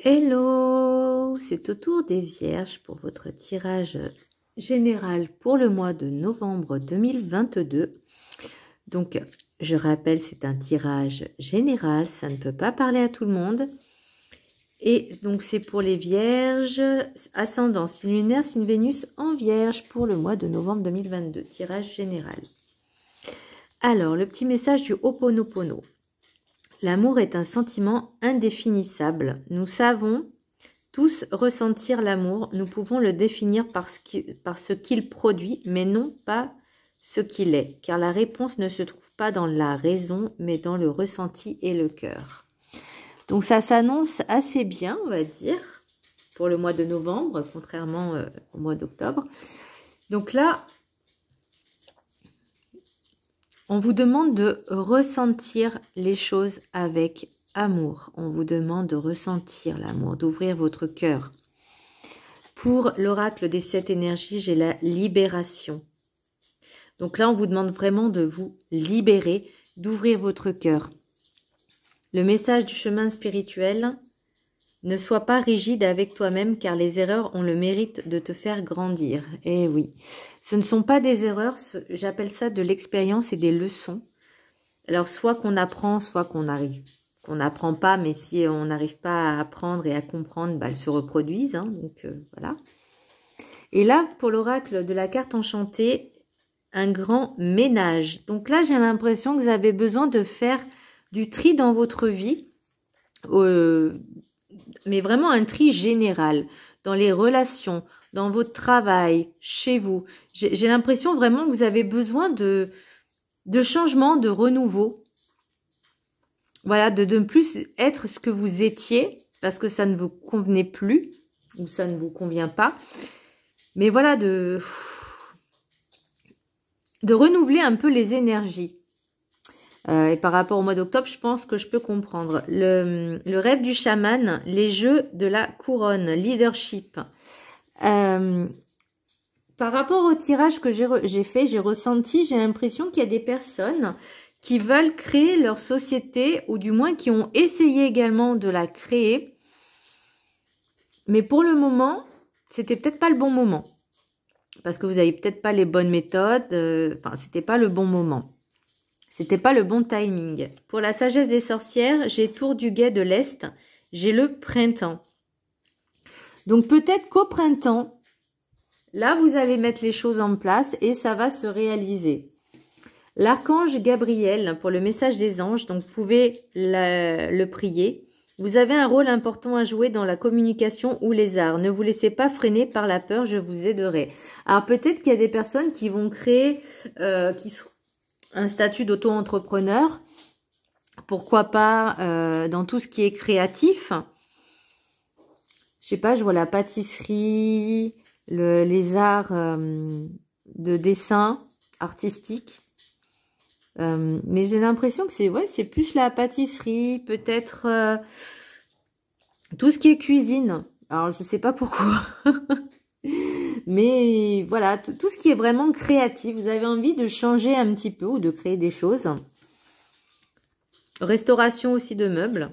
Hello, c'est au tour des Vierges pour votre tirage général pour le mois de novembre 2022. Donc, je rappelle, c'est un tirage général, ça ne peut pas parler à tout le monde. Et donc, c'est pour les Vierges, ascendant, signe lunaire, signe Vénus en Vierge pour le mois de novembre 2022, tirage général. Alors, le petit message du Ho'oponopono. L'amour est un sentiment indéfinissable. Nous savons tous ressentir l'amour. Nous pouvons le définir par ce qu'il produit, mais non pas ce qu'il est. Car la réponse ne se trouve pas dans la raison, mais dans le ressenti et le cœur. Donc ça s'annonce assez bien, on va dire, pour le mois de novembre, contrairement au mois d'octobre. Donc là, on vous demande de ressentir les choses avec amour. On vous demande de ressentir l'amour, d'ouvrir votre cœur. Pour l'oracle des 7 énergies, j'ai la libération. Donc là, on vous demande vraiment de vous libérer, d'ouvrir votre cœur. Le message du chemin spirituel, ne sois pas rigide avec toi-même car les erreurs ont le mérite de te faire grandir. Eh oui, ce ne sont pas des erreurs, j'appelle ça de l'expérience et des leçons. Alors soit qu'on apprend, soit qu'on n'apprend pas, mais si on n'arrive pas à apprendre et à comprendre, bah, elles se reproduisent. Hein, donc voilà. Et là, pour l'oracle de la carte enchantée, un grand ménage. Donc là, j'ai l'impression que vous avez besoin de faire du tri dans votre vie. Mais vraiment un tri général, dans les relations, dans votre travail, chez vous. J'ai l'impression vraiment que vous avez besoin de changement, de renouveau. Voilà, de ne plus être ce que vous étiez, parce que ça ne vous convenait plus, ou ça ne vous convient pas. Mais voilà, de renouveler un peu les énergies. Et par rapport au mois d'octobre, je pense que je peux comprendre. Le rêve du chaman, les jeux de la couronne, leadership. Par rapport au tirage que j'ai fait, j'ai l'impression qu'il y a des personnes qui veulent créer leur société, ou du moins qui ont essayé également de la créer. Mais pour le moment, c'était peut-être pas le bon moment. Parce que vous n'avez peut-être pas les bonnes méthodes. Enfin, c'était pas le bon moment. C'était pas le bon timing. Pour la sagesse des sorcières, j'ai Tour du Guet de l'Est. J'ai le printemps. Donc peut-être qu'au printemps, là vous allez mettre les choses en place et ça va se réaliser. L'archange Gabriel, pour le message des anges, donc vous pouvez le prier. Vous avez un rôle important à jouer dans la communication ou les arts. Ne vous laissez pas freiner par la peur, je vous aiderai. Alors peut-être qu'il y a des personnes qui vont créer, un statut d'auto-entrepreneur, pourquoi pas dans tout ce qui est créatif. Je sais pas, je vois la pâtisserie, les arts de dessin artistique. Mais j'ai l'impression que c'est plus la pâtisserie, peut-être tout ce qui est cuisine. Alors je sais pas pourquoi. Mais voilà, tout ce qui est vraiment créatif, vous avez envie de changer un petit peu ou de créer des choses. Restauration aussi de meubles.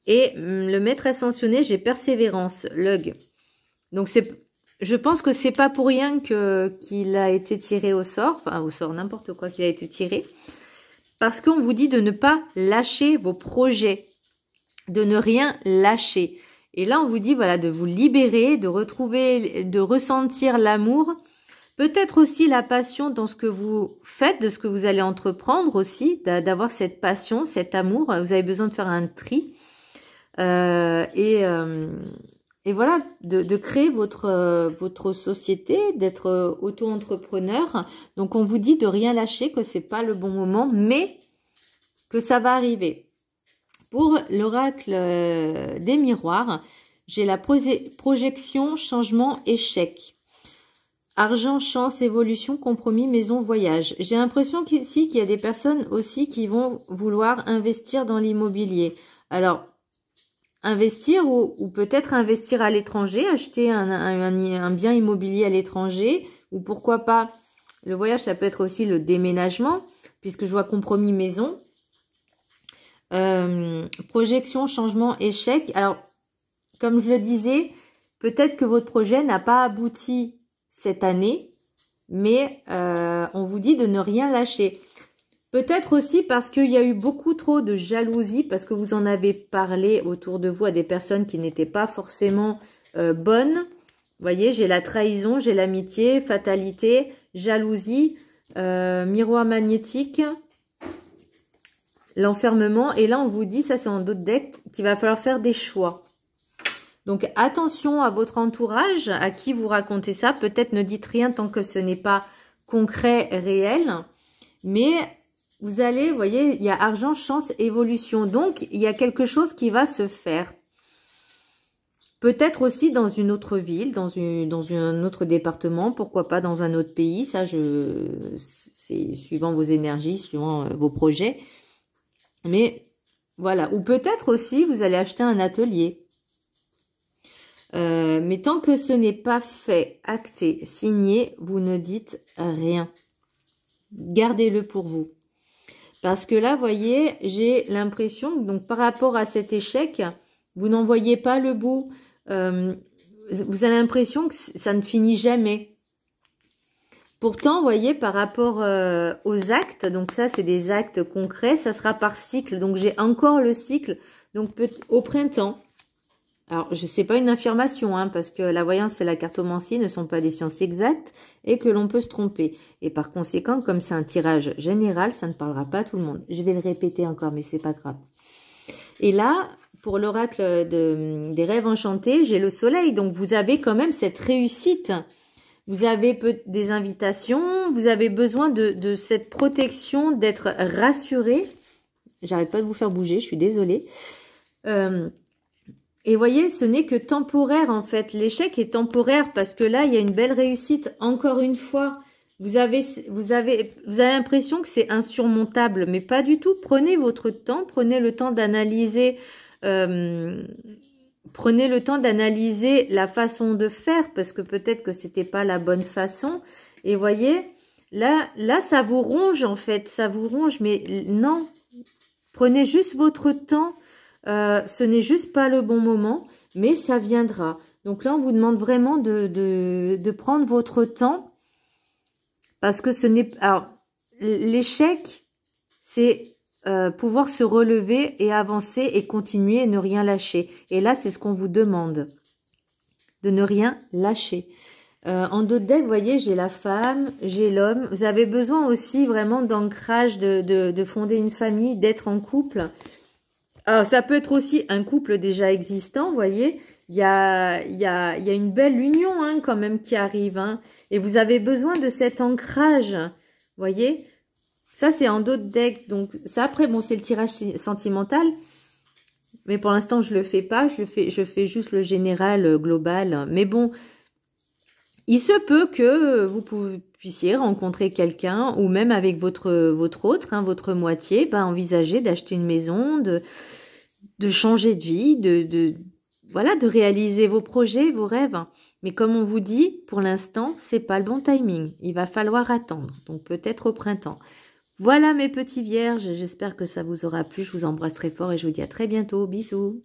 Et le maître ascensionné, j'ai persévérance, Lug. Donc je pense que c'est pas pour rien qu'il a été tiré au sort, enfin au sort, n'importe quoi qu'il a été tiré. Parce qu'on vous dit de ne pas lâcher vos projets, de ne rien lâcher. Et là, on vous dit, voilà, de vous libérer, de retrouver, de ressentir l'amour. Peut-être aussi la passion dans ce que vous faites, de ce que vous allez entreprendre aussi, d'avoir cette passion, cet amour. Vous avez besoin de faire un tri. Et voilà, de créer votre société, d'être auto-entrepreneur. Donc, on vous dit de rien lâcher, que c'est pas le bon moment, mais que ça va arriver. Pour l'oracle des miroirs, j'ai la projection, changement, échec. Argent, chance, évolution, compromis, maison, voyage. J'ai l'impression qu'ici, qu'il y a des personnes aussi qui vont vouloir investir dans l'immobilier. Alors, investir ou peut-être investir à l'étranger, acheter un bien immobilier à l'étranger, ou pourquoi pas, le voyage, ça peut être aussi le déménagement, puisque je vois compromis, maison. Projection, changement, échec. Alors, comme je le disais, peut-être que votre projet n'a pas abouti cette année, mais on vous dit de ne rien lâcher. Peut-être aussi parce qu'il y a eu beaucoup trop de jalousie, parce que vous en avez parlé autour de vous à des personnes qui n'étaient pas forcément bonnes. Vous voyez, j'ai la trahison, j'ai l'amitié, fatalité, jalousie, miroir magnétique, l'enfermement. Et là, on vous dit, ça c'est en d'autres decks, qu'il va falloir faire des choix. Donc, attention à votre entourage, à qui vous racontez ça. Peut-être ne dites rien tant que ce n'est pas concret, réel. Mais vous allez, vous voyez, il y a argent, chance, évolution. Donc, il y a quelque chose qui va se faire. Peut-être aussi dans une autre ville, dans un autre département, pourquoi pas dans un autre pays. Ça, c'est suivant vos énergies, suivant vos projets. Mais voilà. Ou peut-être aussi, vous allez acheter un atelier. Mais tant que ce n'est pas fait, acté, signé, vous ne dites rien. Gardez-le pour vous. Parce que là, vous voyez, j'ai l'impression que donc, par rapport à cet échec, vous n'en voyez pas le bout. Vous avez l'impression que ça ne finit jamais. Pourtant, vous voyez, par rapport aux actes, donc ça, c'est des actes concrets, ça sera par cycle. Donc, j'ai encore le cycle. Donc, au printemps. Alors, je sais pas une affirmation, hein, parce que la voyance et la cartomancie ne sont pas des sciences exactes et que l'on peut se tromper. Et par conséquent, comme c'est un tirage général, ça ne parlera pas à tout le monde. Je vais le répéter encore, mais c'est pas grave. Et là, pour l'oracle des rêves enchantés, j'ai le soleil. Donc, vous avez quand même cette réussite. Vous avez des invitations, vous avez besoin de cette protection, d'être rassuré. J'arrête pas de vous faire bouger, je suis désolée. Et voyez, ce n'est que temporaire en fait. L'échec est temporaire parce que là, il y a une belle réussite. Encore une fois, vous avez l'impression que c'est insurmontable, mais pas du tout. Prenez votre temps, prenez le temps d'analyser, prenez le temps d'analyser la façon de faire parce que peut-être que c'était pas la bonne façon. Et voyez, là, ça vous ronge en fait, ça vous ronge, mais non. Prenez juste votre temps. Ce n'est juste pas le bon moment, mais ça viendra. Donc là, on vous demande vraiment de prendre votre temps parce que ce n'est... Alors, l'échec, c'est pouvoir se relever et avancer et continuer et ne rien lâcher. Et là, c'est ce qu'on vous demande, de ne rien lâcher. En d'autres decks, vous voyez, j'ai la femme, j'ai l'homme. Vous avez besoin aussi vraiment d'ancrage, de fonder une famille, d'être en couple. Alors, ça peut être aussi un couple déjà existant, vous voyez. Il y a une belle union hein, quand même qui arrive. Hein, et vous avez besoin de cet ancrage, vous voyez. Ça, c'est en d'autres decks. Donc, ça, après, bon, c'est le tirage sentimental. Mais pour l'instant, je le fais pas. Je fais juste le général global. Mais bon, il se peut que vous puissiez rencontrer quelqu'un ou même avec votre autre, hein, votre moitié, envisager d'acheter une maison, de changer de vie, voilà, de réaliser vos projets, vos rêves. Mais comme on vous dit, pour l'instant, c'est pas le bon timing. Il va falloir attendre. Donc peut-être au printemps. Voilà mes petits vierges. J'espère que ça vous aura plu. Je vous embrasse très fort et je vous dis à très bientôt. Bisous.